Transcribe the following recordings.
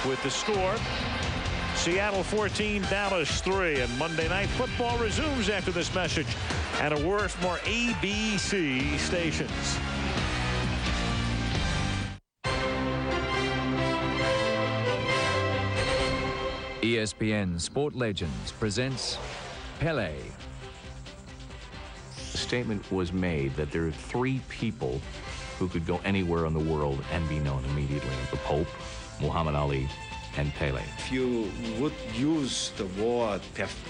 with the score. Seattle 14, Dallas 3. And Monday Night Football resumes after this message. And a word from our ABC stations. ESPN Sport Legends presents Pele. A statement was made that there are 3 people who could go anywhere in the world and be known immediately: the Pope, Muhammad Ali, and Pele. If you would use the word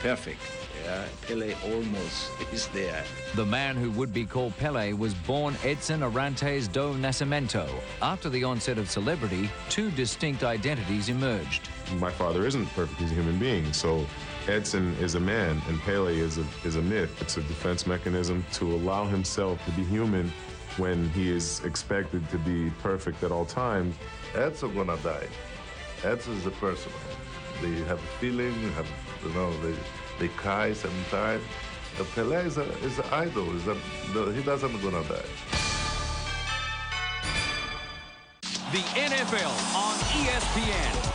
perfect, yeah, Pele almost is there. The man who would be called Pele was born Edson Arantes do Nascimento. After the onset of celebrity, 2 distinct identities emerged. My father isn't perfect, he's a human being, so Edson is a man and Pele is a myth. It's a defense mechanism to allow himself to be human when he is expected to be perfect at all times. Edson gonna die. Edson is a person. They have a feeling, they cry sometimes. The Pele is an idol. He doesn't gonna die. The NFL on ESPN.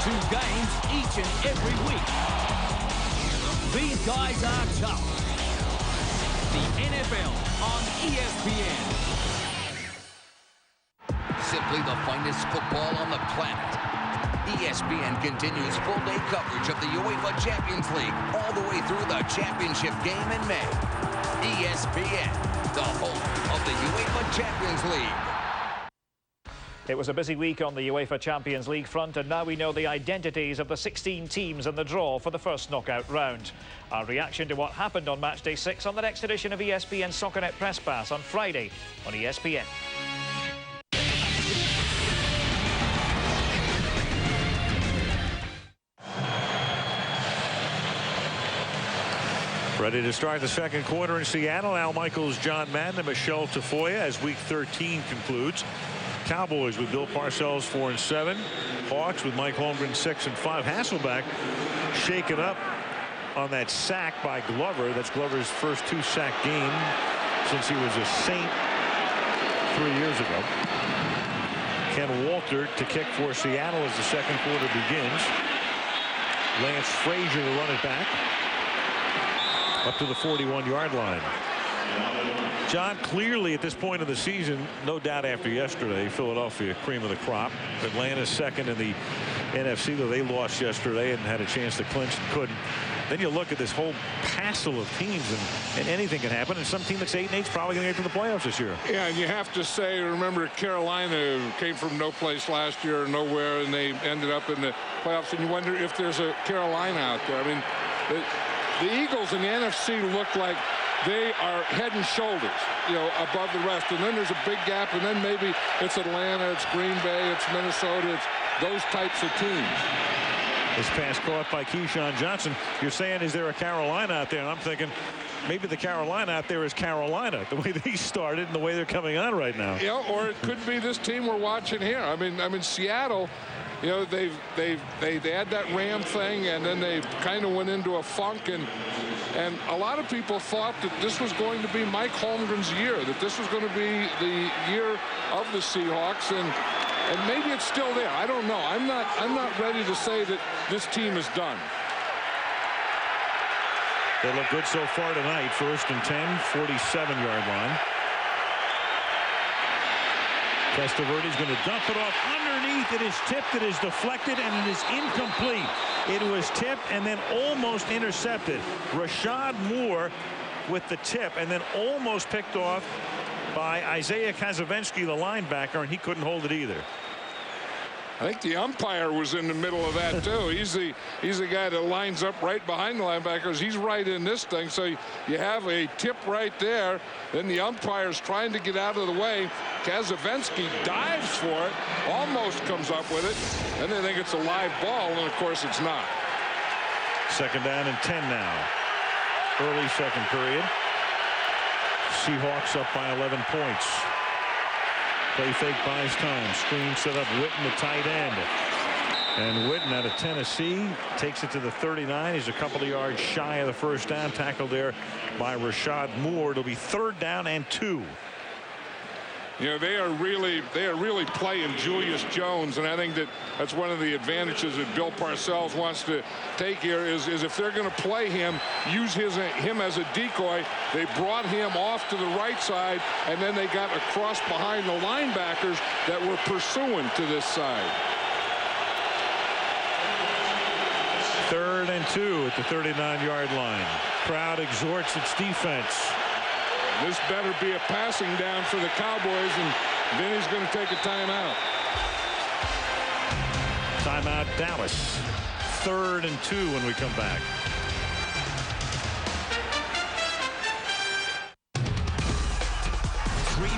2 games each and every week. These guys are tough. The NFL on ESPN. Simply the finest football on the planet. ESPN continues full-day coverage of the UEFA Champions League all the way through the championship game in May. ESPN, the home of the UEFA Champions League. It was a busy week on the UEFA Champions League front, and now we know the identities of the 16 teams in the draw for the first knockout round. Our reaction to what happened on match day 6 on the next edition of ESPN SoccerNet Press Pass on Friday on ESPN. Ready to start the second quarter in Seattle. Al Michaels, John Madden, and Michelle Tafoya as week 13 concludes. Cowboys with Bill Parcells 4-7. Hawks with Mike Holmgren 6-5. Hasselbeck shaken up on that sack by Glover. That's Glover's first 2-sack game since he was a Saint 3 years ago. Ken Walter to kick for Seattle as the second quarter begins. Lance Frazier to run it back up to the 41-yard line. John, clearly at this point of the season, no doubt after yesterday, Philadelphia cream of the crop. Atlanta's second in the NFC, though they lost yesterday and had a chance to clinch and couldn't. Then you look at this whole passel of teams, and anything can happen. And some team that's 8-8 is probably going to get to the playoffs this year. Yeah, and you have to say, remember, Carolina came from no place last year, nowhere, and they ended up in the playoffs. And you wonder if there's a Carolina out there. I mean, the Eagles in the NFC look like they are head and shoulders, above the rest. And then there's a big gap, and then maybe it's Atlanta, it's Green Bay, it's Minnesota, it's those types of teams. This pass caught by Keyshawn Johnson. You're saying, is there a Carolina out there? And I'm thinking, maybe the Carolina out there is Carolina, the way they started and the way they're coming on right now. Yeah, or it could be this team we're watching here. I mean, Seattle, they had that Ram thing, and then they kind of went into a funk, and a lot of people thought that this was going to be Mike Holmgren's year, that this was going to be the year of the Seahawks, and maybe it's still there. I don't know. I'm not ready to say that this team is done. They look good so far tonight. 1st and 10, 47-yard line. Testaverde's going to dump it off underneath. It is tipped, it is deflected, and it is incomplete. It was tipped and then almost intercepted. Rashad Moore with the tip, and then almost picked off by Isaiah Kazavensky, the linebacker, and he couldn't hold it either. I think the umpire was in the middle of that too. He's the guy that lines up right behind the linebackers. He's right in this thing. So you have a tip right there. Then the umpire's trying to get out of the way. Kazavensky dives for it, almost comes up with it, and they think it's a live ball, and of course it's not. 2nd down and 10 now. Early second period. Seahawks up by 11 points. Play fake buys time. Screen set up. Witten, the tight end. And Witten out of Tennessee takes it to the 39. He's a couple of yards shy of the first down. Tackled there by Rashad Moore. It'll be 3rd down and 2. You know, they are really playing Julius Jones, and I think that's one of the advantages that Bill Parcells wants to take here is if they're going to play him, use him as a decoy. They brought him off to the right side, and then they got across behind the linebackers that were pursuing to this side. 3rd and 2 at the 39-yard line. Crowd exhorts its defense. This better be a passing down for the Cowboys, and Vinny's going to take a timeout. Timeout, Dallas. 3rd and 2 when we come back.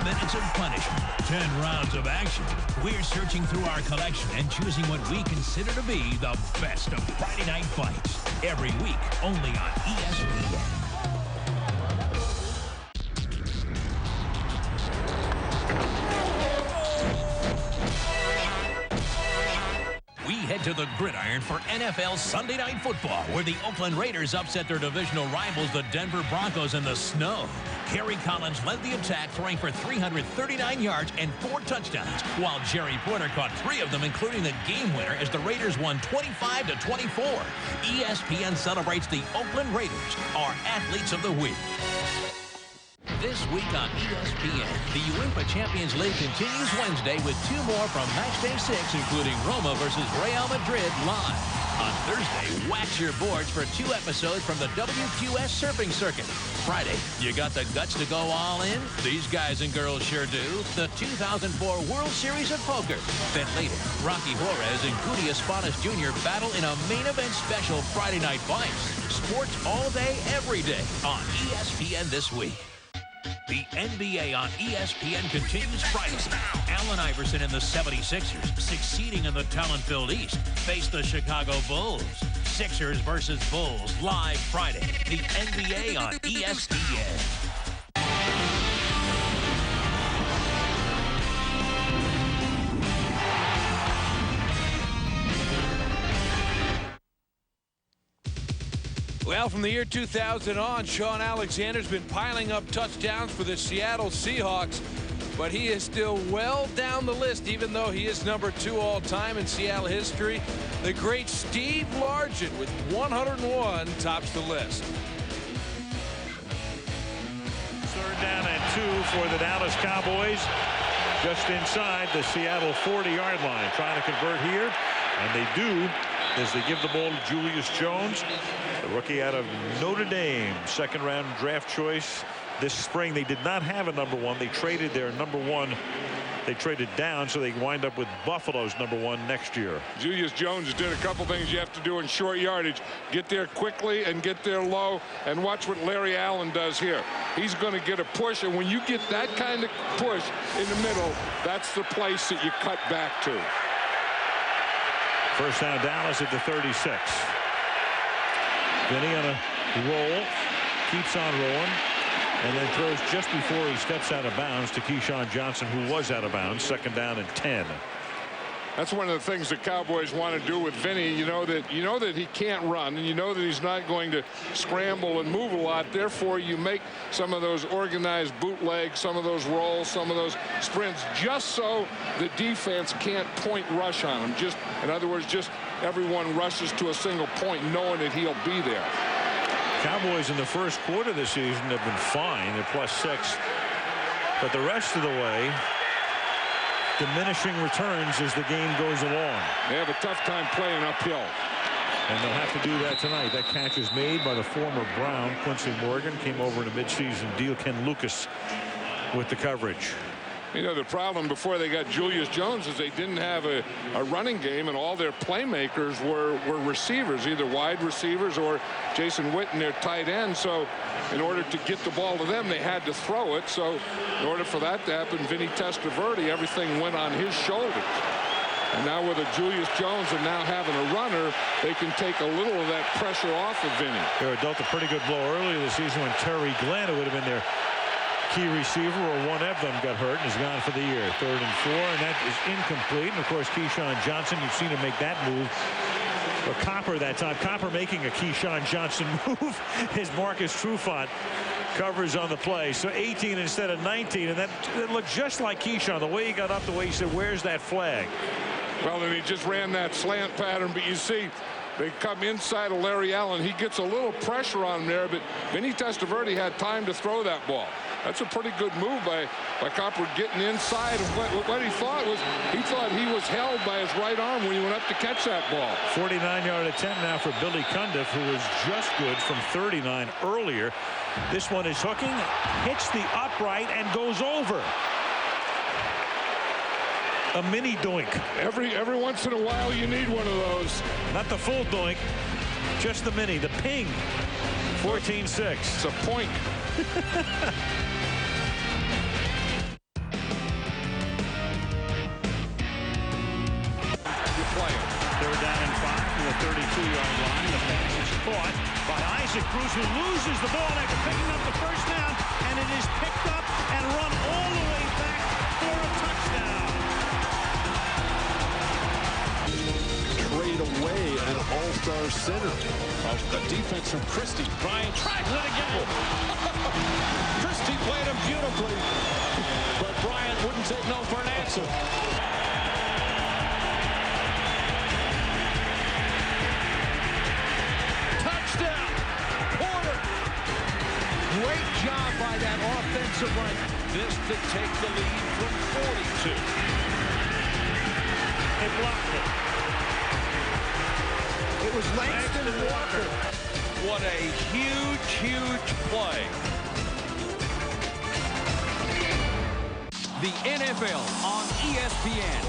Minutes of punishment, 10 rounds of action. We're searching through our collection and choosing what we consider to be the best of Friday night fights. Every week, only on ESPN. We head to the gridiron for NFL Sunday Night Football, where the Oakland Raiders upset their divisional rivals, the Denver Broncos, in the snow. Kerry Collins led the attack, throwing for 339 yards and 4 touchdowns, while Jerry Porter caught 3 of them, including the game winner, as the Raiders won 25-24. ESPN celebrates the Oakland Raiders, our athletes of the week. This week on ESPN, the UEFA Champions League continues Wednesday with 2 more from Matchday 6, including Roma versus Real Madrid live. On Thursday, wax your boards for 2 episodes from the WQS surfing circuit. Friday, you got the guts to go all in? These guys and girls sure do. The 2004 World Series of Poker. Then later, Rocky Juarez and Cudi Espadas Jr. battle in a main event special Friday Night Fights. Sports all day, every day on ESPN this week. The NBA on ESPN continues Friday. Allen Iverson and the 76ers, succeeding in the talent-filled East, face the Chicago Bulls. Sixers versus Bulls, live Friday. The NBA on ESPN. Well, from the year 2000 on, Sean Alexander's been piling up touchdowns for the Seattle Seahawks, but he is still well down the list, even though he is number 2 all-time in Seattle history. The great Steve Largent with 101 tops the list. 3rd down and 2 for the Dallas Cowboys, just inside the Seattle 40-yard line. Trying to convert here, and they do, as they give the ball to Julius Jones, the rookie out of Notre Dame, 2nd-round draft choice this spring. They did not have a number 1. They traded their number 1. They traded down, so they wind up with Buffalo's number 1 next year. Julius Jones did a couple things you have to do in short yardage. Get there quickly and get there low, and watch what Larry Allen does here. He's going to get a push, and when you get that kind of push in the middle, that's the place that you cut back to. 1st down, Dallas at the 36. Vinny on a roll, keeps on rolling, and then throws just before he steps out of bounds to Keyshawn Johnson, who was out of bounds. 2nd down and 10. That's one of the things the Cowboys want to do with Vinny. You know that he can't run, and you know that he's not going to scramble and move a lot. Therefore, you make some of those organized bootlegs, some of those rolls, some of those sprints, just so the defense can't point rush on him. Just, in other words, just everyone rushes to a single point, knowing that he'll be there. Cowboys in the 1st quarter this season have been fine. They're +6, but the rest of the way, diminishing returns as the game goes along. They have a tough time playing uphill. And they'll have to do that tonight. That catch is made by the former Brown, Quincy Morgan. Came over in a midseason deal. Ken Lucas with the coverage. You know, the problem before they got Julius Jones is they didn't have a running game, and all their playmakers were receivers, either wide receivers or Jason Witten, their tight end. So in order to get the ball to them, they had to throw it. So in order for that to happen, Vinny Testaverde, everything went on his shoulders. And now with a Julius Jones and now having a runner, they can take a little of that pressure off of Vinny. They were dealt a pretty good blow earlier this season when Terry Glenn, who would have been their key receiver, or one of them, got hurt and is gone for the year. 3rd and 4, and that is incomplete. And of course, Keyshawn Johnson, you've seen him make that move. But Copper that time, Copper making a Keyshawn Johnson move is Marcus Trufant covers on the play. So 18 instead of 19, and that looked just like Keyshawn. The way he got up, the way he said, "Where's that flag?" Well, and he just ran that slant pattern, but you see, they come inside of Larry Allen. He gets a little pressure on him there, but Vinny Testaverde had time to throw that ball. That's a pretty good move by Copper getting inside. And what he thought was, he was held by his right arm when he went up to catch that ball. 49-yard attempt now for Billy Cundiff, who was just good from 39 earlier. This one is hooking, hits the upright, and goes over. A mini doink. Every once in a while, you need one of those. Not the full doink, just the mini, the ping. 14-6. It's a point. Third down and 5 from the 32-yard line. The pass is caught by Isaac Cruz, who loses the ball after picking up the first down, and it is picked up and run all the way back for a touchdown. Trade away an all-star center. A defense from Christie. Bryant tries it again. Christie played him beautifully, but Bryant wouldn't take no for an answer. Touchdown, Porter. Great job by that offensive line. This to take the lead from 42. They blocked it. It was Langston Walker. What a huge, huge play. The NFL on ESPN.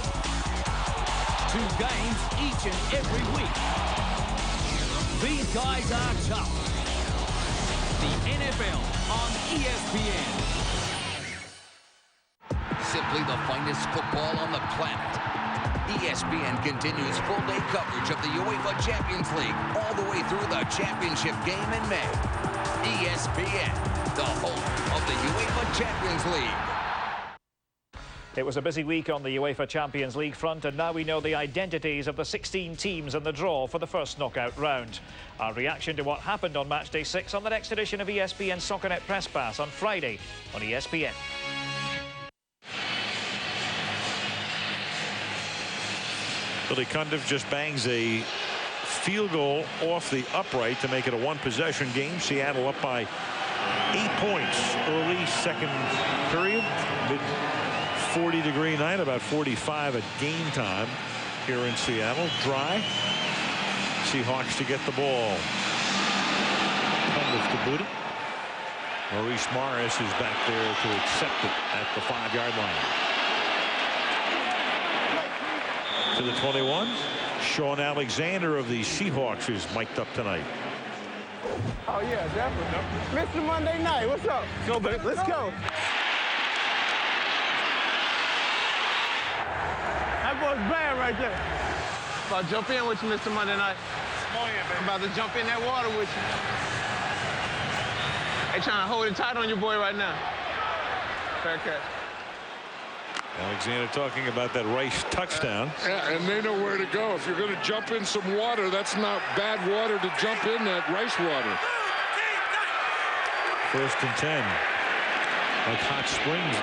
2 games each and every week. These guys are tough. The NFL on ESPN. Simply the finest football on the planet. ESPN continues full-day coverage of the UEFA Champions League all the way through the championship game in May. ESPN, the home of the UEFA Champions League. It was a busy week on the UEFA Champions League front, and now we know the identities of the 16 teams in the draw for the first knockout round. Our reaction to what happened on match day 6 on the next edition of ESPN SoccerNet Press Pass on Friday on ESPN. Billy Cundiff just bangs a field goal off the upright to make it a 1-possession game. Seattle up by 8 points early second period. Mid 40-degree night, about 45 at game time here in Seattle. Dry. Seahawks to get the ball. Cundiff to boot it. Maurice Morris is back there to accept it at the 5-yard line. To the 21. Sean Alexander of the Seahawks is mic'd up tonight. Oh, yeah, definitely. Mr. Monday Night, what's up? Go, baby. Let's go. That boy's bad right there. About to jump in with you, Mr. Monday Night. Come on in, baby. I'm about to jump in that water with you. They trying to hold it tight on your boy right now. Fair catch. Alexander talking about that Rice touchdown. Yeah, and they know where to go. If you're going to jump in some water, that's not bad water to jump in that Rice water. 1st and 10. Like Hot Springs,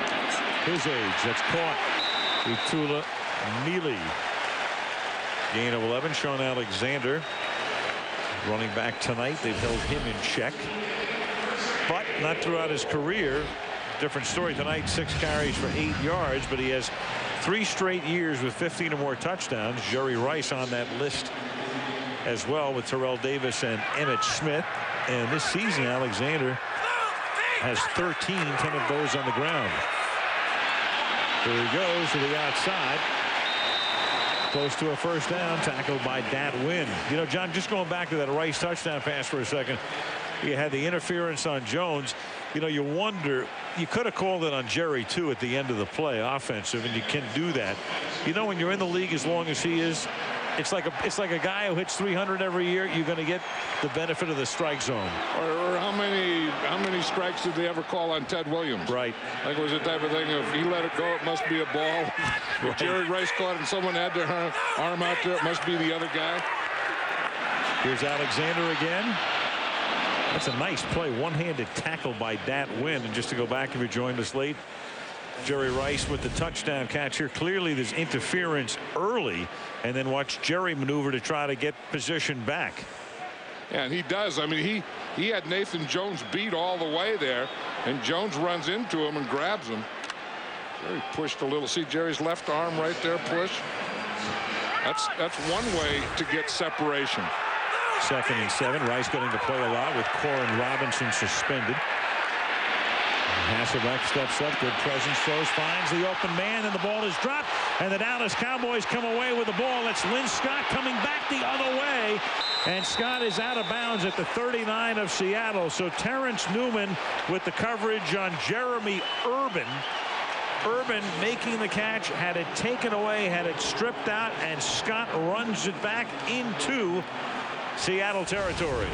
his age. That's caught. Utula Neely. Gain of 11. Sean Alexander running back tonight. They've held him in check, but not throughout his career. Different story tonight. 6 carries for 8 yards, but he has 3 straight years with 15 or more touchdowns. Jerry Rice on that list as well, with Terrell Davis and Emmitt Smith. And this season, Alexander has 13, 10 of those on the ground. There he goes to the outside. Close to a first down, tackled by Dat Wynn. You know, John, just going back to that Rice touchdown pass for a second. You had the interference on Jones. You know, you wonder, you could have called it on Jerry too at the end of the play, offensive, and you can do that. You know, when you're in the league as long as he is, it's like a guy who hits 300 every year. You're going to get the benefit of the strike zone. Or how many strikes did they ever call on Ted Williams? Right. Like it was the type of thing, if he let it go, it must be a ball. If Jerry Rice caught it and someone had their arm out there, it must be the other guy. Here's Alexander again. That's a nice play. One-handed tackle by Dat Wynn. And just to go back, if you joined us late, Jerry Rice with the touchdown catch here. Clearly there's interference early, and then watch Jerry maneuver to try to get position back. Yeah, and he does. I mean, he had Nathan Jones beat all the way there, and Jones runs into him and grabs him. Jerry pushed a little. See Jerry's left arm right there push. That's one way to get separation. 2nd and 7. Rice getting to play a lot with Corin Robinson suspended. Hasselbeck steps up, good presence, throws, finds the open man, and the ball is dropped, and the Dallas Cowboys come away with the ball. It's Lynn Scott coming back the other way, and Scott is out of bounds at the 39 of Seattle. So Terrence Newman with the coverage on Jeremy Urban. Urban making the catch, had it taken away, had it stripped out, and Scott runs it back into Seattle territory.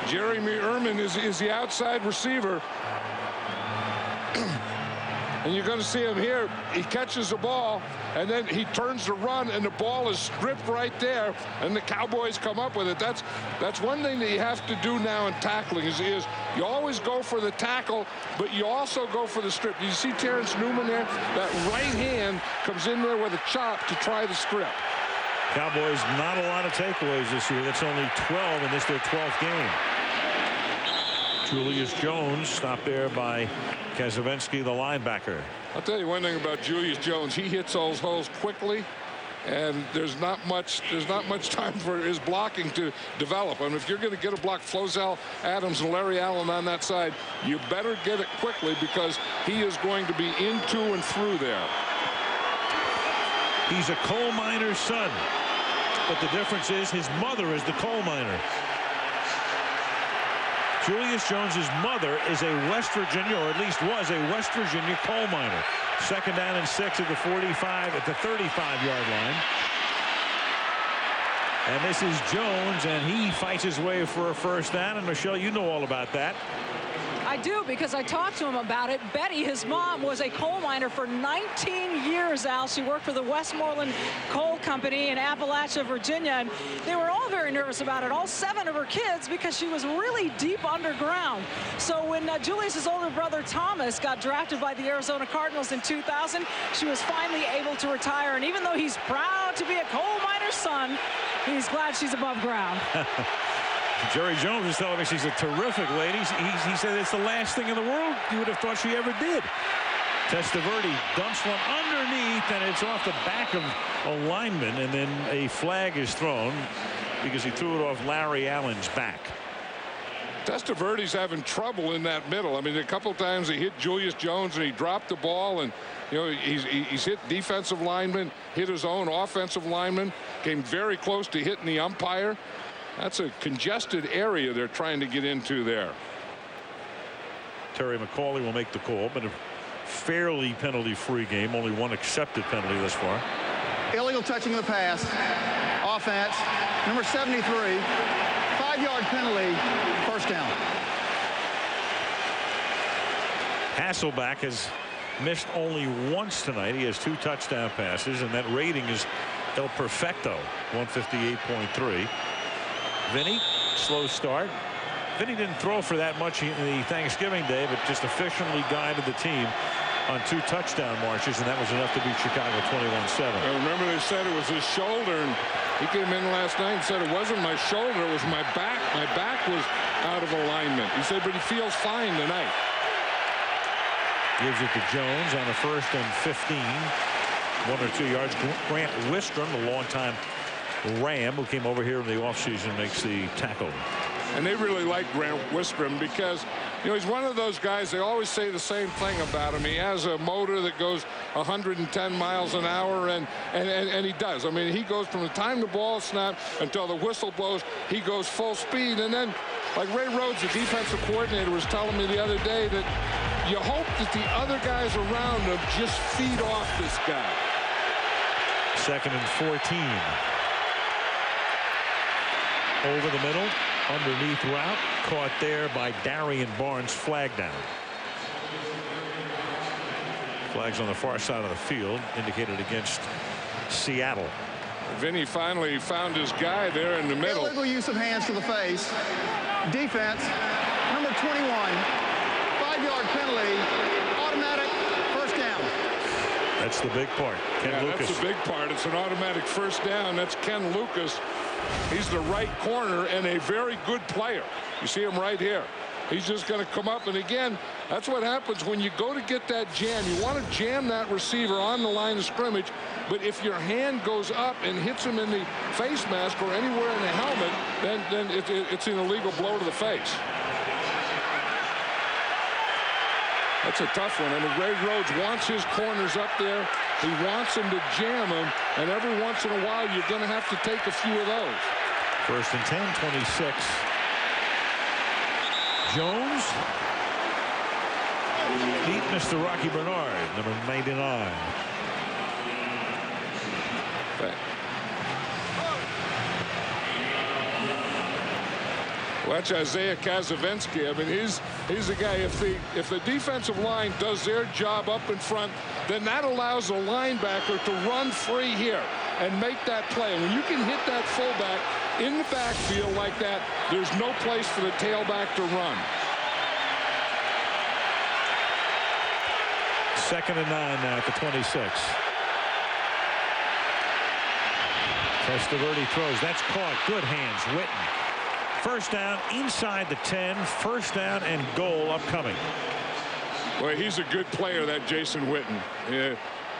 Jeremy Urban is the outside receiver. And you're going to see him here. He catches the ball, and then he turns to run, and the ball is stripped right there, and the Cowboys come up with it. That's one thing that you have to do now in tackling is you always go for the tackle, but you also go for the strip. You see Terrence Newman there? That right hand comes in there with a chop to try the strip. Cowboys not a lot of takeaways this year. That's only 12 in this their 12th game. Julius Jones stopped there by Kaczynski, the linebacker. I'll tell you one thing about Julius Jones. He hits those holes quickly, and there's not much time for his blocking to develop. And if you're going to get a block, Flozell Adams and Larry Allen on that side, you better get it quickly because he is going to be into and through there. He's a coal miner's son, but the difference is his mother is the coal miner. Julius Jones's mother is a West Virginia, or at least was a West Virginia coal miner. 2nd down and 6 at the 45, at the 35-yard line. And this is Jones, and he fights his way for a 1st down. And Michelle, you know all about that. I do, because I talked to him about it. Betty, his mom, was a coal miner for 19 years, Al. She worked for the Westmoreland Coal Company in Appalachia, Virginia, and they were all very nervous about it, all 7 of her kids, because she was really deep underground. So when Julius's older brother Thomas got drafted by the Arizona Cardinals in 2000, she was finally able to retire, and even though he's proud to be a coal miner's son, he's glad she's above ground. Jerry Jones is telling me she's a terrific lady. He said it's the last thing in the world you would have thought she ever did. Testaverde dumps one underneath, and it's off the back of a lineman, and then a flag is thrown because he threw it off Larry Allen's back. Testaverde's having trouble in that middle. I mean, a couple times he hit Julius Jones and he dropped the ball, and you know he's hit defensive linemen, hit his own offensive lineman, came very close to hitting the umpire. That's a congested area they're trying to get into there. Terry McCauley will make the call, but a fairly penalty-free game. Only one accepted penalty thus far. Illegal touching of the pass. Offense. Number 73. 5-yard penalty. 1st down. Hasselbeck has missed only once tonight. He has 2 touchdown passes, and that rating is El Perfecto, 158.3. Vinny, slow start. Vinny didn't throw for that much in the Thanksgiving Day, but just efficiently guided the team on 2 touchdown marches, and that was enough to beat Chicago 21-7. Remember, they said it was his shoulder, and he came in last night and said it wasn't my shoulder, it was my back. My back was out of alignment. He said, but he feels fine tonight. Gives it to Jones on a 1st and 15. 1 or 2 yards. Grant Wistrom, the longtime Ram, who came over here in the offseason, makes the tackle. And they really like Grant Wistrom because, you know, he's one of those guys, they always say the same thing about him. He has a motor that goes 110 miles an hour, and he does. I mean, he goes from the time the ball is snapped until the whistle blows, he goes full speed. And then, like Ray Rhodes, the defensive coordinator, was telling me the other day that you hope that the other guys around him just feed off this guy. 2nd and 14. Over the middle, underneath route, caught there by Darian Barnes. Flag down. Flags on the far side of the field, indicated against Seattle. Vinny finally found his guy there in the middle. Illegal use of hands to the face. Defense. 21. 5-yard penalty. Automatic first down. That's the big part. Ken Lucas. That's the big part. It's an automatic first down. That's Ken Lucas. He's the right corner and a very good player. You see him right here. He's just going to come up. And again, that's what happens when you go to get that jam. You want to jam that receiver on the line of scrimmage. But if your hand goes up and hits him in the face mask or anywhere in the helmet, then it's an illegal blow to the face. That's a tough one. And Ray Rhodes wants his corners up there. He wants them to jam them. And every once in a while, you're going to have to take a few of those. 1st and 10, 26. Jones. Meet Mr. Rocky Bernard, number 99. Watch Isaiah Kazavinsky. I mean, he's a guy. If the defensive line does their job up in front, then that allows the linebacker to run free here and make that play. And when you can hit that fullback in the backfield like that, there's no place for the tailback to run. 2nd and 9 now at the 26. Testaverde throws. That's caught. Good hands. Witten. 1st down inside the 10. 1st down and goal upcoming. Well, he's a good player, that Jason Witten. Yeah.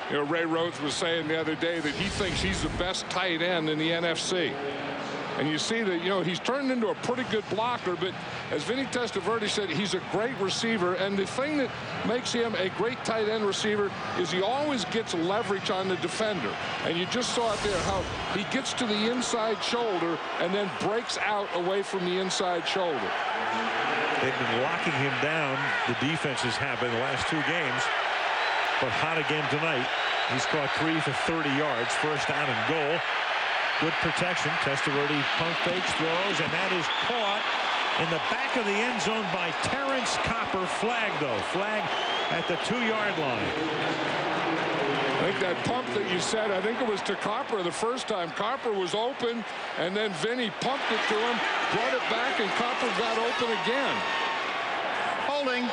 You know, Ray Rhodes was saying the other day that he thinks he's the best tight end in the NFC. And you see that, you know, he's turned into a pretty good blocker, but as Vinny Testaverde said, he's a great receiver. And the thing that makes him a great tight end receiver is he always gets leverage on the defender. And you just saw it there, how he gets to the inside shoulder and then breaks out away from the inside shoulder. They've been locking him down. The defenses have in the last 2 games. But hot again tonight. He's caught 3 for 30 yards. 1st down and goal. Good protection. Testaverde pump fakes, throws, and that is caught in the back of the end zone by Terrence Copper. Flag, though. Flag at the 2-yard line. I think that pump that you said, I think it was to Copper the first time. Copper was open, and then Vinny pumped it to him, brought it back, and Copper got open again. Holding.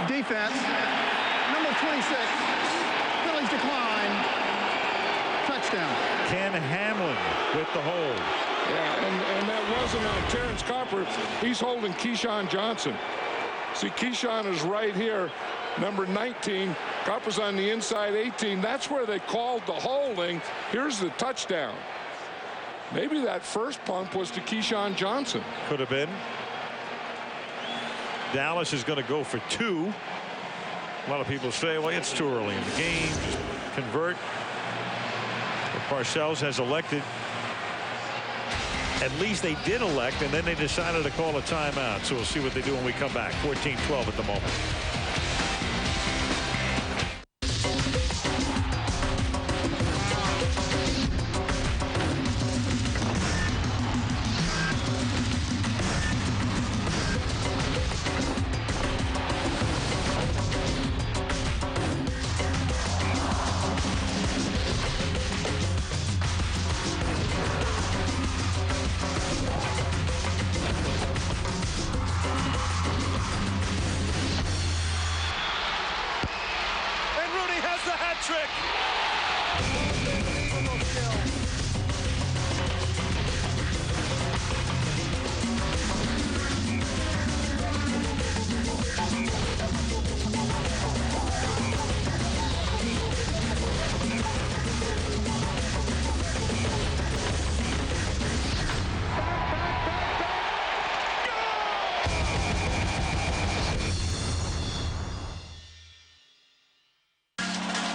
Defense. Number 26. Phillies decline. Touchdown. Ken Hamlin with the hold. Yeah, and that wasn't on Terrence Copper. He's holding Keyshawn Johnson. See, Keyshawn is right here, number 19. Copper's on the inside 18. That's where they called the holding. Here's the touchdown. Maybe that first pump was to Keyshawn Johnson. Could have been. Dallas is going to go for 2. A lot of people say, well, it's too early in the game. Just convert. Parcells has elected, at least they did elect, and then they decided to call a timeout. So we'll see what they do when we come back. 14-12 at the moment.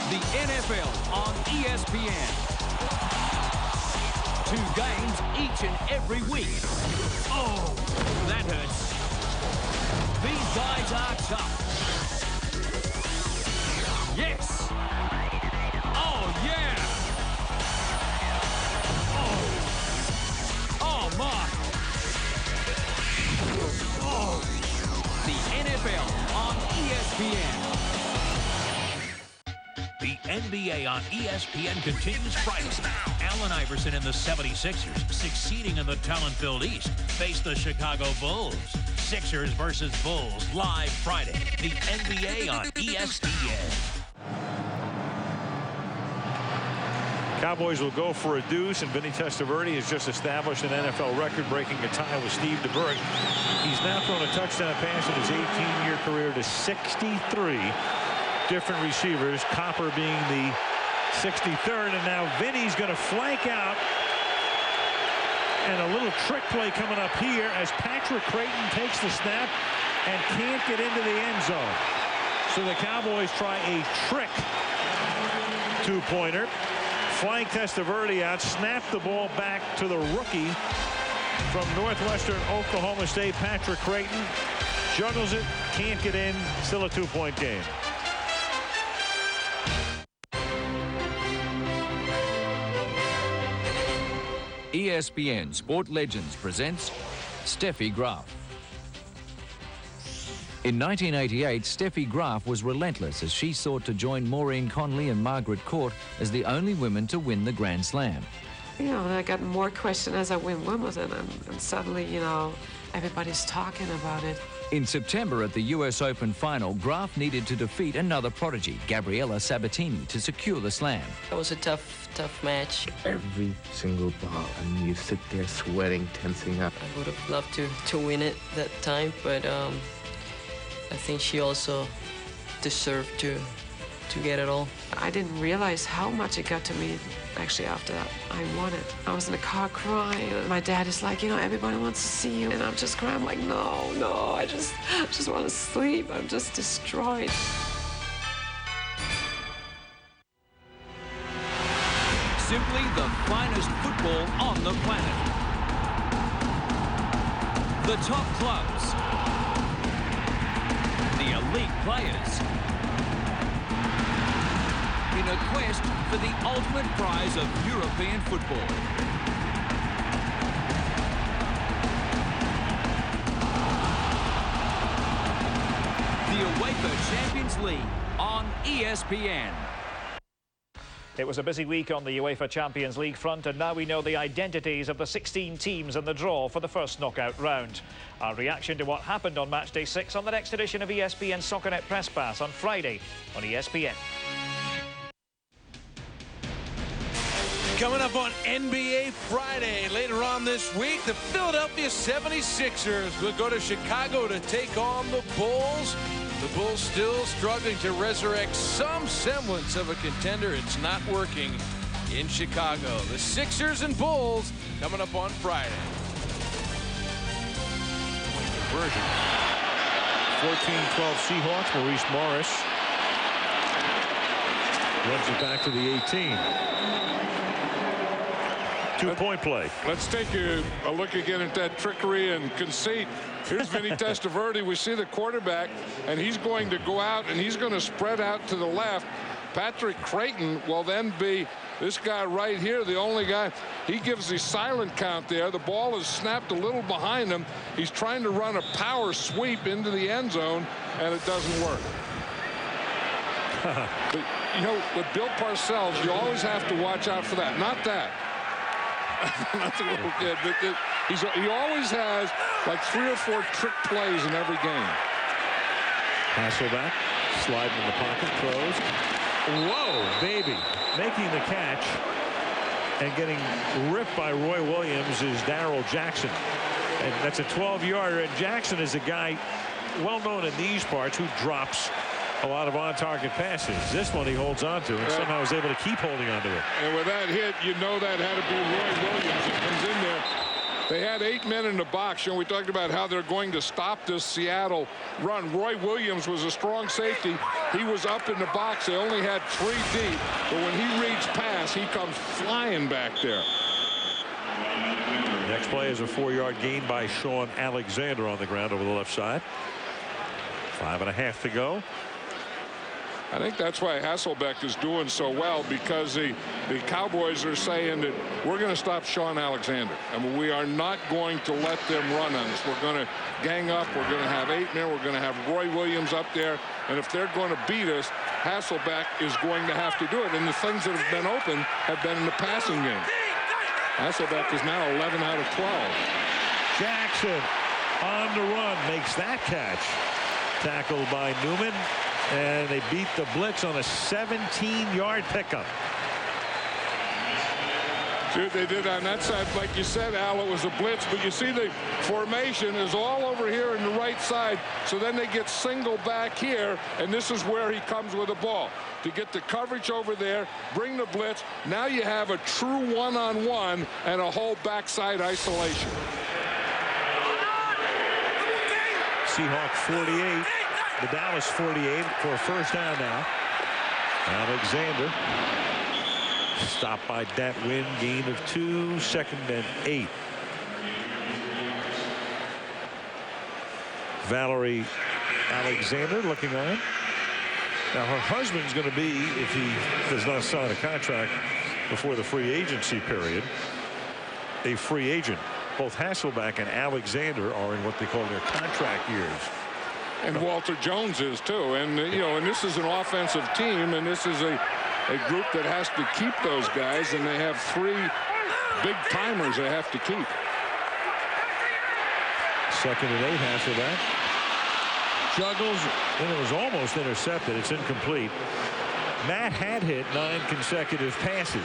The NFL on ESPN. 2 games each and every week. Oh, that hurts. These guys are tough. Yes. Oh, yeah. Oh, my. Oh. The NFL on ESPN. The NBA on ESPN continues Friday. Allen Iverson and the 76ers, succeeding in the talent-filled East, face the Chicago Bulls. Sixers versus Bulls, live Friday. The NBA on ESPN. Cowboys will go for a deuce, and Vinny Testaverde has just established an NFL record, breaking a tie with Steve DeBerg. He's now thrown a touchdown pass in his 18-year career to 63 different receivers, Copper being the 63rd, and now Vinny's going to flank out. And a little trick play coming up here as Patrick Creighton takes the snap and can't get into the end zone. So the Cowboys try a trick two-pointer. Flank Testaverde out, snap the ball back to the rookie from Northwestern Oklahoma State, Patrick Creighton. Juggles it, can't get in, still a two-point game. ESPN Sport Legends presents Steffi Graf. In 1988, Steffi Graf was relentless as she sought to join Maureen Conley and Margaret Court as the only women to win the Grand Slam. You know, I got more questions as I win Wimbledon, and suddenly, you know, everybody's talking about it. In September at the US Open final, Graf needed to defeat another prodigy, Gabriela Sabatini, to secure the slam. It was a tough match. Every single ball, I mean, you sit there sweating, tensing up. I would have loved to win it that time, but I think she also deserved to get it all. I didn't realize how much it got to me, actually, after I won it. I was in the car crying, and my dad is like, you know, everybody wants to see you. And I'm just crying, I'm like, no, I just want to sleep. I'm just destroyed. Simply the finest football on the planet. The top clubs. The elite players. In a quest for the ultimate prize of European football. The UEFA Champions League on ESPN. It was a busy week on the UEFA Champions League front, and now we know the identities of the 16 teams in the draw for the first knockout round. Our reaction to what happened on match day 6 on the next edition of ESPN SoccerNet Press Pass on Friday on ESPN. Coming up on NBA Friday later on this week, the Philadelphia 76ers will go to Chicago to take on the Bulls. The Bulls still struggling to resurrect some semblance of a contender. It's not working in Chicago. The Sixers and Bulls coming up on Friday. Conversion. 14-12 Seahawks. Maurice Morris runs it back to the 18. Two-point play. Let's take a look again at that trickery and conceit. Here's Vinny Testaverde. We see the quarterback, and he's going to go out, and he's going to spread out to the left. Patrick Creighton will then be this guy right here, the only guy. He gives the silent count there. The ball is snapped a little behind him. He's trying to run a power sweep into the end zone, and it doesn't work. But, you know, with Bill Parcells, you always have to watch out for that. Not that. That's a little kid, but he always has like 3 or 4 trick plays in every game. Hasselback sliding in the pocket, throws. Whoa, baby. Making the catch and getting ripped by Roy Williams is Darrell Jackson. And that's a 12-yarder. And Jackson is a guy well known in these parts who drops a lot of on-target passes. This one he holds on to and somehow is able to keep holding on to it. And with that hit, you know that had to be Roy Williams that comes in there. They had 8 men in the box. You know, we talked about how they're going to stop this Seattle run. Roy Williams was a strong safety. He was up in the box. They only had 3 deep. But when he reads pass, he comes flying back there. Next play is a 4-yard gain by Sean Alexander on the ground over the left side. 5.5 to go. I think that's why Hasselbeck is doing so well, because the Cowboys are saying that we're going to stop Sean Alexander. I mean, we are not going to let them run on us. We're going to gang up. We're going to have 8 men. We're going to have Roy Williams up there. And if they're going to beat us, Hasselbeck is going to have to do it. And the things that have been open have been in the passing game. Hasselbeck is now 11 out of 12. Jackson on the run, makes that catch. Tackled by Newman, and they beat the blitz on a 17-yard pickup. Dude, they did on that side, like you said, Al, it was a blitz, but you see the formation is all over here in the right side, so then they get single back here, and this is where he comes with the ball. To get the coverage over there, bring the blitz. Now you have a true one-on-one and a whole backside isolation. Seahawk 48, the Dallas 48 for a first down now. Alexander stopped by that win, gain of 2, 2nd and 8. Valerie Alexander looking on. Now her husband's going to be, if he does not sign a contract before the free agency period, a free agent. Both Hasselbeck and Alexander are in what they call their contract years. And Walter Jones is too. And you know, and this is an offensive team, and this is a group that has to keep those guys, and they have 3 big timers they have to keep. 2nd and 8, Hasselbeck juggles, and it was almost intercepted. It's incomplete. Matt had hit 9 consecutive passes.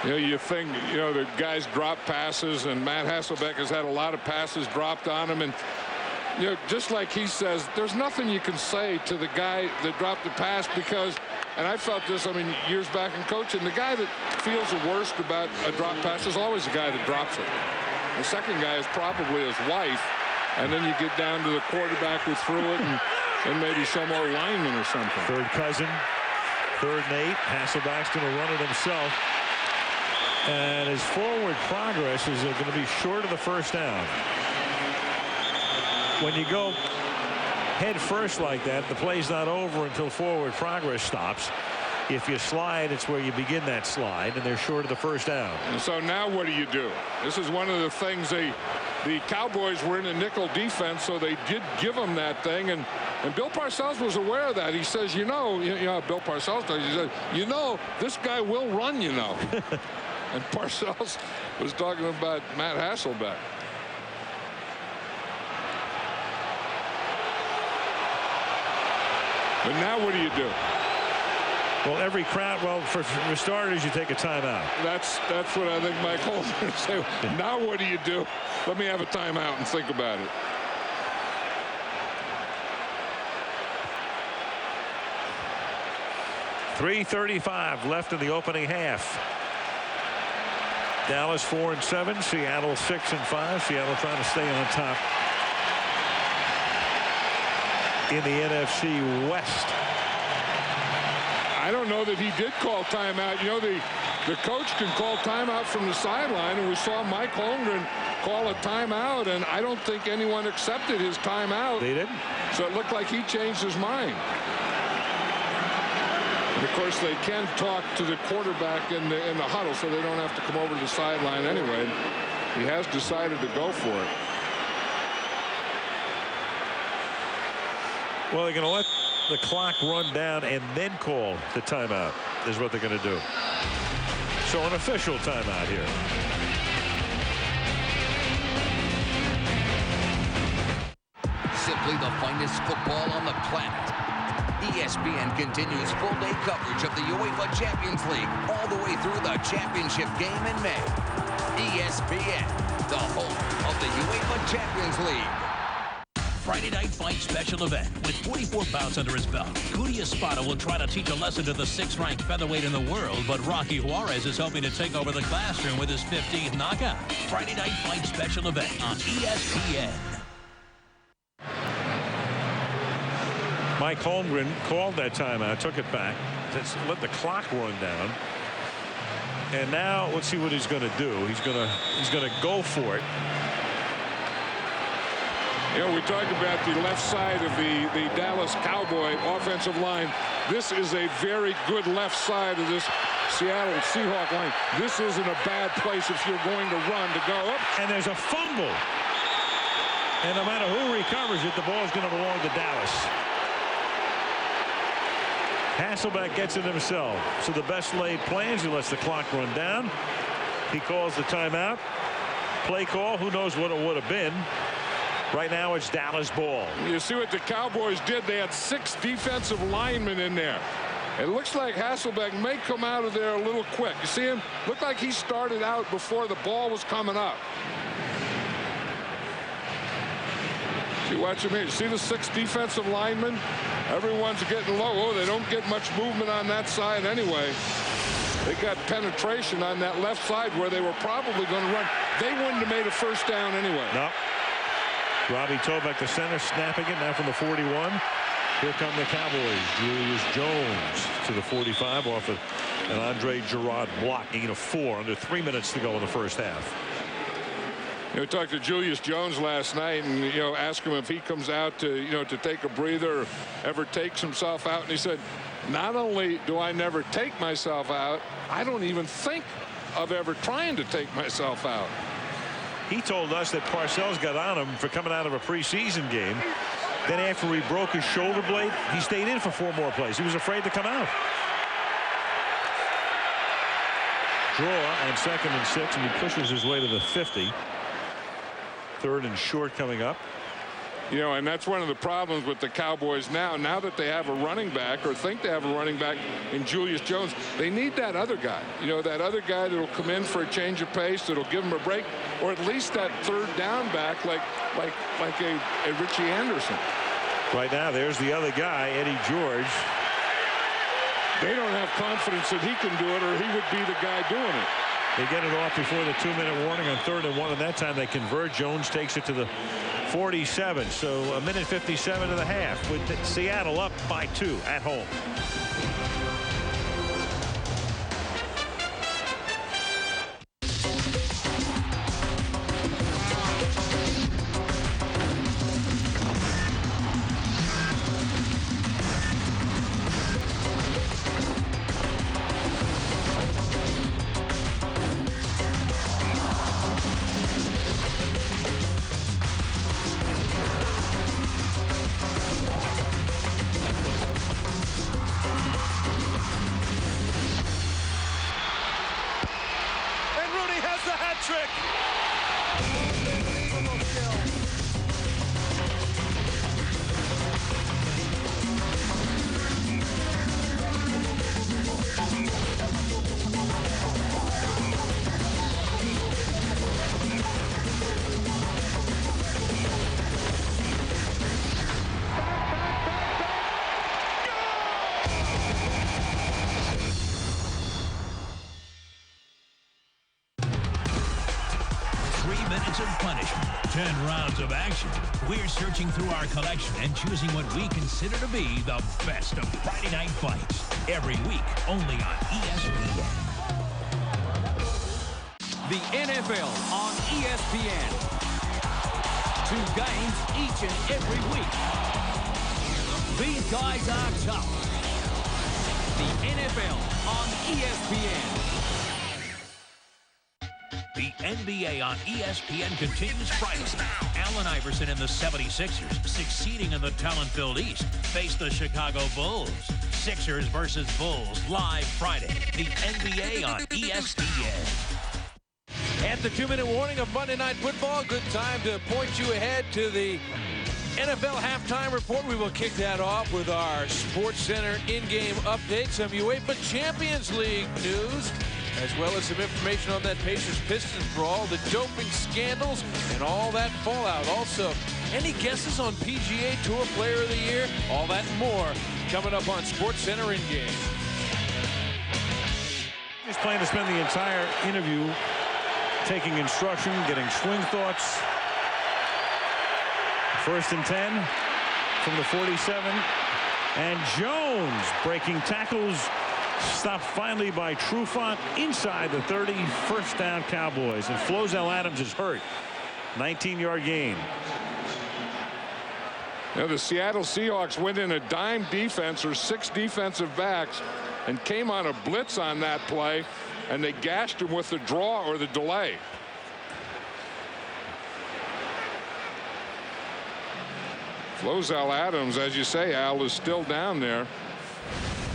You know, you think, you know, the guys drop passes, and Matt Hasselbeck has had a lot of passes dropped on him, and you know, just like he says, there's nothing you can say to the guy that dropped the pass, because, and I felt this, I mean, years back in coaching, the guy that feels the worst about a drop pass is always the guy that drops it. The second guy is probably his wife, and then you get down to the quarterback who threw it, and maybe some more lineman or something. Third cousin, 3rd and 8. Hasselbeck's going to run it himself. And his forward progress is going to be short of the first down. When you go head first like that, the play's not over until forward progress stops. If you slide, it's where you begin that slide, and they're short of the first down. And so now what do? This is one of the things the Cowboys were in a nickel defense, so they did give them that thing, and Bill Parcells was aware of that. He says, you know, Bill Parcells does, he says, you know, this guy will run, you know. And Parcells was talking about Matt Hasselbeck. But now what do? Well, every crowd, well, for starters, you take a timeout. That's what I think Mike Holland would say. Now what do? Let me have a timeout and think about it. .335 left in the opening half. Dallas 4-7, Seattle 6-5. Seattle trying to stay on top in the NFC West. I don't know that he did call timeout. You know, the coach can call timeout from the sideline, and we saw Mike Holmgren call a timeout, and I don't think anyone accepted his timeout. They didn't. So it looked like he changed his mind. And of course, they can talk to the quarterback in the huddle, so they don't have to come over to the sideline anyway. He has decided to go for it. Well, they're going to let the clock run down and then call the timeout is what they're going to do. So an official timeout here. Simply the finest football on the planet. ESPN continues full-day coverage of the UEFA Champions League all the way through the championship game in May. ESPN, the home of the UEFA Champions League. Friday Night Fight special event. With 44 bouts under his belt, Cody Espada will try to teach a lesson to the 6th-ranked featherweight in the world, but Rocky Juarez is hoping to take over the classroom with his 15th knockout. Friday Night Fight special event on ESPN. Mike Holmgren called that timeout, took it back, let the clock run down, and now let's see what he's going to do. He's going to go for it. You know, we talked about the left side of the Dallas Cowboy offensive line. This is a very good left side of this Seattle Seahawk line. This isn't a bad place if you're going to run to go up. And there's a fumble. And no matter who recovers it, the ball's going to belong to Dallas. Hasselbeck gets it himself. So the best laid plans, he lets the clock run down. He calls the timeout. Play call. Who knows what it would have been. Right now it's Dallas ball. You see what the Cowboys did. They had 6 defensive linemen in there. It looks like Hasselbeck may come out of there a little quick. You see him? Looked like he started out before the ball was coming up. See, watch him here. You see the 6 defensive linemen? Everyone's getting low. Oh, they don't get much movement on that side anyway. They got penetration on that left side where they were probably going to run. They wouldn't have made a first down anyway. No. Robbie Tobeck, the center, snapping it now from the 41. Here come the Cowboys. Julius Jones to the 45 off of an Andre Gerard block. Gain of 4 under 3 minutes to go in the first half. We talked to Julius Jones last night and, asked him if he comes out to, to take a breather or ever takes himself out. And he said, not only do I never take myself out, I don't even think of ever trying to take myself out. He told us that Parcells got on him for coming out of a preseason game. Then after he broke his shoulder blade, he stayed in for 4 more plays. He was afraid to come out. Draw on 2nd and 6, and he pushes his way to the 50. 3rd and short coming up. And that's one of the problems with the Cowboys now. Now that they have a running back or think they have a running back in Julius Jones, they need that other guy. That other guy that'll come in for a change of pace, that'll give them a break, or at least that 3rd down back like a Richie Anderson. Right now, there's the other guy, Eddie George. They don't have confidence that he can do it, or he would be the guy doing it. They get it off before the 2-minute warning on 3rd and 1, and that time they convert. Jones takes it to the 47. So 1:57 to the half with Seattle up by 2 at home. Of punishment, 10 rounds of action. We're searching through our collection and choosing what we consider to be the best of Friday night fights. Every week, only on ESPN. The NFL on ESPN. 2 games each and every week. These guys are tough. The NFL on ESPN. The NBA on ESPN continues Friday. Allen Iverson and the 76ers, succeeding in the talent-filled East, face the Chicago Bulls. Sixers versus Bulls, live Friday. The NBA on ESPN. At the 2-minute warning of Monday Night Football, good time to point you ahead to the NFL halftime report. We will kick that off with our Sports Center in-game update, some UEFA Champions League news, as well as some information on that Pacers-Pistons brawl, the doping scandals, and all that fallout. Also, any guesses on PGA Tour Player of the Year? All that and more coming up on Sports Center in-game. He's planning to spend the entire interview taking instruction, getting swing thoughts. 1st and 10 from the 47. And Jones breaking tackles. Stopped finally by Trufant inside the 30. 1st down Cowboys. And Flozell Adams is hurt. 19-yard gain. The Seattle Seahawks went in a dime defense, or 6 defensive backs, and came on a blitz on that play, and they gashed him with the draw or the delay. Flozell Adams, as you say, Al, is still down there.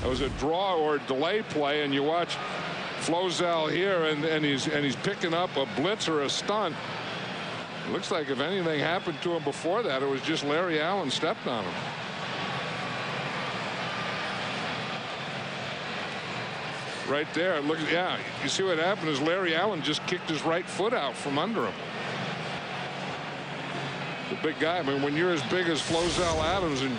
It was a draw or delay play, and you watch Flozell here, and he's picking up a blitz or a stunt. It looks like if anything happened to him before that, it was just Larry Allen stepped on him. Right there, look, yeah, you see what happened is Larry Allen just kicked his right foot out from under him. The big guy. I mean, when you're as big as Flozell Adams and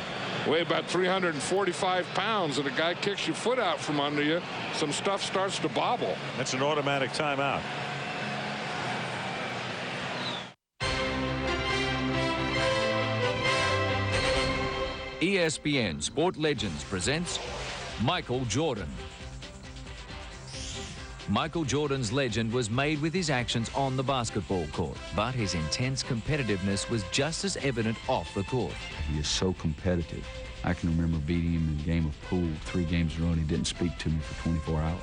weigh about 345 pounds and a guy kicks your foot out from under you, some stuff starts to bobble. That's an automatic timeout. ESPN Sport Legends presents Michael Jordan. Michael Jordan's legend was made with his actions on the basketball court, but his intense competitiveness was just as evident off the court. He is so competitive. I can remember beating him in a game of pool 3 games in a row, and he didn't speak to me for 24 hours.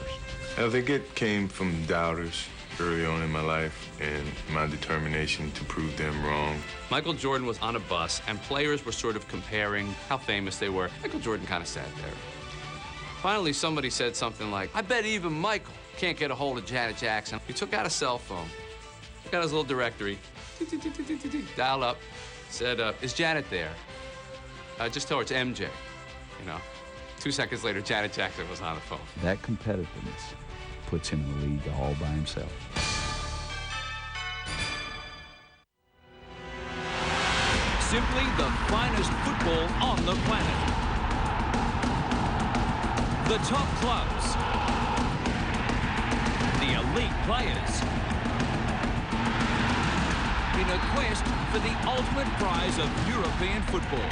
I think it came from doubters early on in my life and my determination to prove them wrong. Michael Jordan was on a bus, and players were sort of comparing how famous they were. Michael Jordan kind of sat there. Finally, somebody said something like, I bet even Michael can't get a hold of Janet Jackson. He took out a cell phone, took out his little directory, dialed up, said, is Janet there? Just tell her it's MJ, you know. 2 seconds later, Janet Jackson was on the phone. That competitiveness puts him in the league all by himself. Simply the finest football on the planet. The top clubs. The elite players. In a quest for the ultimate prize of European football.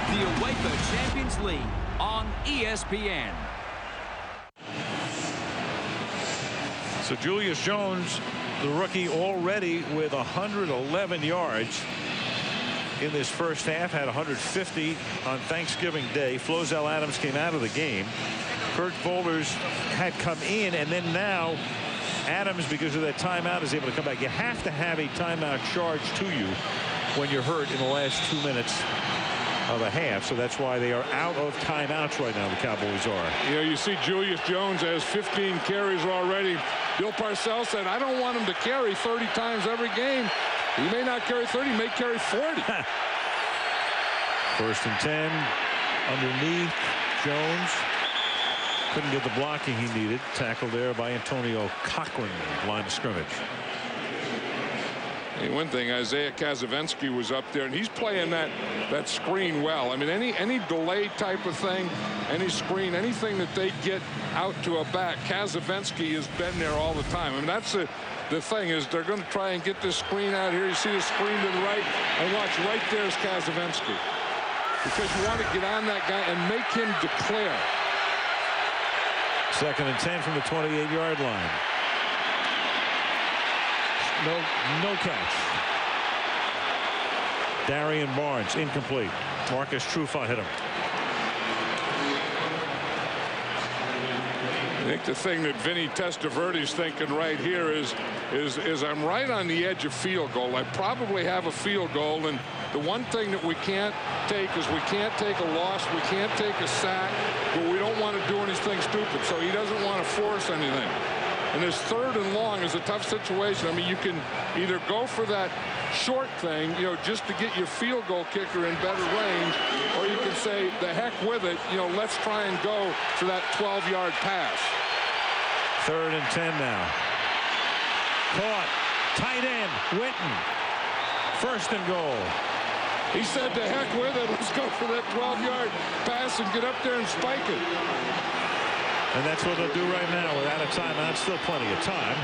The UEFA Champions League on ESPN. So Julius Jones, the rookie, already with 111 yards in this first half, had 150 on Thanksgiving Day. Flozell Adams came out of the game. Kurt Volders had come in, and then now Adams, because of that timeout, is able to come back. You have to have a timeout charged to you when you're hurt in the last 2 minutes of a half, so that's why they are out of timeouts right now, the Cowboys are. You know, you see Julius Jones has 15 carries already. Bill Parcells said, I don't want him to carry 30 times every game. He may not carry 30, he may carry 40. First and 10 underneath. Jones couldn't get the blocking he needed. Tackled there by Antonio Cochran, line of scrimmage. Hey, one thing, Isaiah Kazavensky was up there, and he's playing that screen well. I mean, any delay type of thing, any screen, anything that they get out to a back, Kazavensky has been there all the time. I mean, that's the thing is they're going to try and get this screen out here. You see the screen to the right, and watch, right there's Kazavensky. Because you want to get on that guy and make him declare. Second and 10 from the 28-yard line. No catch. Darian Barnes incomplete. Marcus Trufant hit him. I think the thing that Vinny Testaverde's thinking right here is I'm right on the edge of field goal. I probably have a field goal, and the one thing that we can't take is we can't take a loss, we can't take a sack, but we don't want to do anything stupid. So he doesn't want to force anything. And his third and long is a tough situation. I mean, you can either go for that short thing, you know, just to get your field goal kicker in better range, or you can say, the heck with it, you know, let's try and go for that 12-yard pass. Third and 10 now. Caught. Tight end, Witten. First and goal. He said, the heck with it, let's go for that 12-yard pass and get up there and spike it. And that's what they'll do right now without a timeout. Still plenty of time.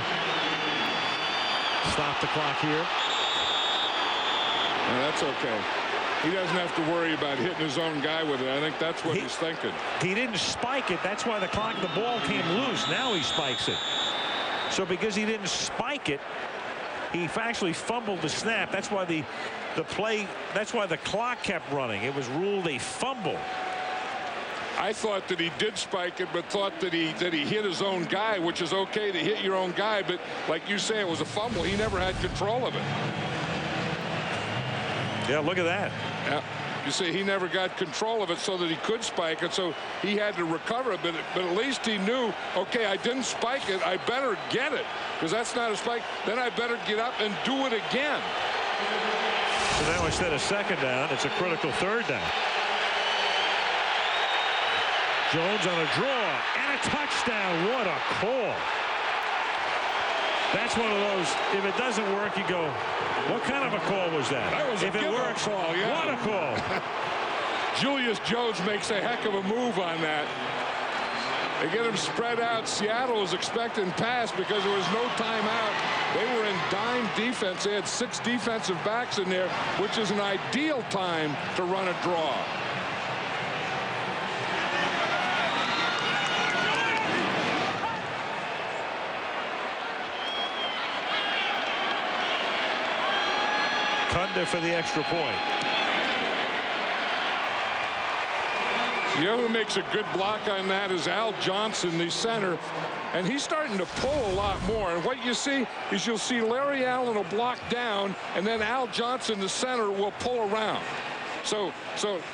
Stop the clock here. No, that's okay. He doesn't have to worry about hitting his own guy with it. I think that's what he's thinking. He didn't spike it. That's why the ball came loose. Now he spikes it. So because he didn't spike it, he actually fumbled the snap. That's why the clock kept running. It was ruled a fumble. I thought that he did spike it, but thought that he hit his own guy, which is okay to hit your own guy. But like you say, it was a fumble. He never had control of it. Yeah, look at that. Yeah. You see, he never got control of it so that he could spike it, so he had to recover it. But at least he knew, okay, I didn't spike it. I better get it, because that's not a spike. Then I better get up and do it again. So now instead of second down, it's a critical third down. Jones on a draw and a touchdown. What a call. That's one of those, if it doesn't work, you go, what kind of a call was that? That was if a it works, call, yeah. What a call. Julius Jones makes a heck of a move on that. They get him spread out. Seattle was expecting pass because there was no timeout. They were in dime defense. They had 6 defensive backs in there, which is an ideal time to run a draw. Thunder for the extra point. You know who makes a good block on that is Al Johnson, the center, and he's starting to pull a lot more. And what you see is you'll see Larry Allen will block down, and then Al Johnson, the center, will pull around. So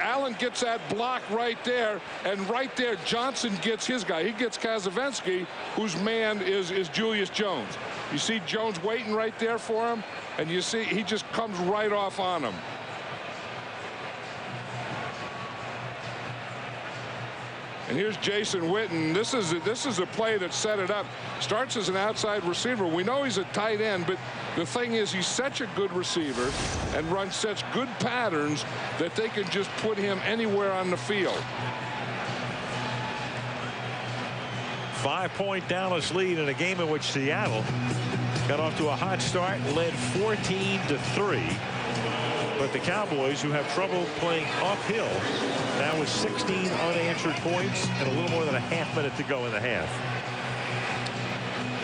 Allen gets that block right there, and right there Johnson gets his guy. He gets Kazavinsky, whose man is Julius Jones. You see Jones waiting right there for him, and you see he just comes right off on him. And here's Jason Witten. This is a play that set it up. Starts as an outside receiver. We know he's a tight end, but the thing is he's such a good receiver and runs such good patterns that they can just put him anywhere on the field. 5-point Dallas lead in a game in which Seattle got off to a hot start, led 14-3. But the Cowboys, who have trouble playing uphill, now with 16 unanswered points and a little more than a half minute to go in the half.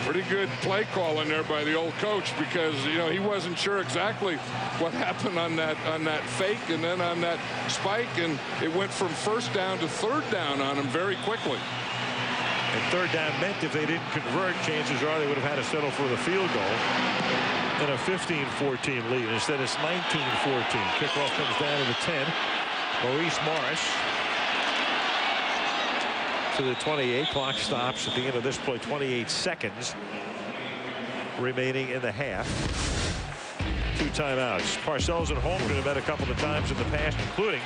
Pretty good play call in there by the old coach, because you know he wasn't sure exactly what happened on that fake and then on that spike, and it went from first down to third down on him very quickly. And third down meant if they didn't convert, chances are they would have had to settle for the field goal in a 15-14 lead. Instead it's 19-14. Kickoff comes down to the 10. Maurice Morris to the 28. Clock stops at the end of this play. 28 seconds remaining in the half. 2 timeouts. Parcells and Holmgren have met a couple of times in the past, including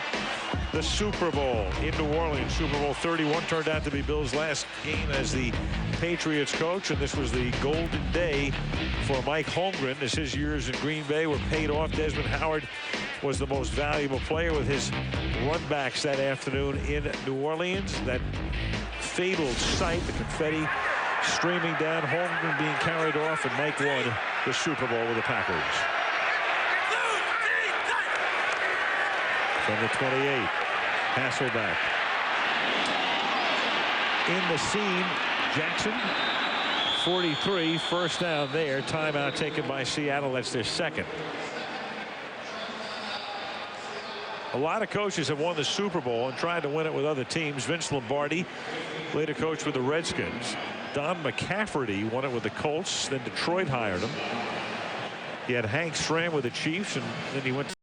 the Super Bowl in New Orleans. Super Bowl 31 turned out to be Bill's last game as the Patriots coach, and this was the golden day for Mike Holmgren as his years in Green Bay were paid off. Desmond Howard was the most valuable player with his runbacks that afternoon in New Orleans. That fabled sight, the confetti streaming down, Holmgren being carried off, and Mike won the Super Bowl with the Packers. From the 28, Hasselbeck. In the seam, Jackson, 43, first down there. Timeout taken by Seattle. That's their second. A lot of coaches have won the Super Bowl and tried to win it with other teams. Vince Lombardi, later coach with the Redskins. Don McCafferty won it with the Colts. Then Detroit hired him. He had Hank Stram with the Chiefs, and then he went to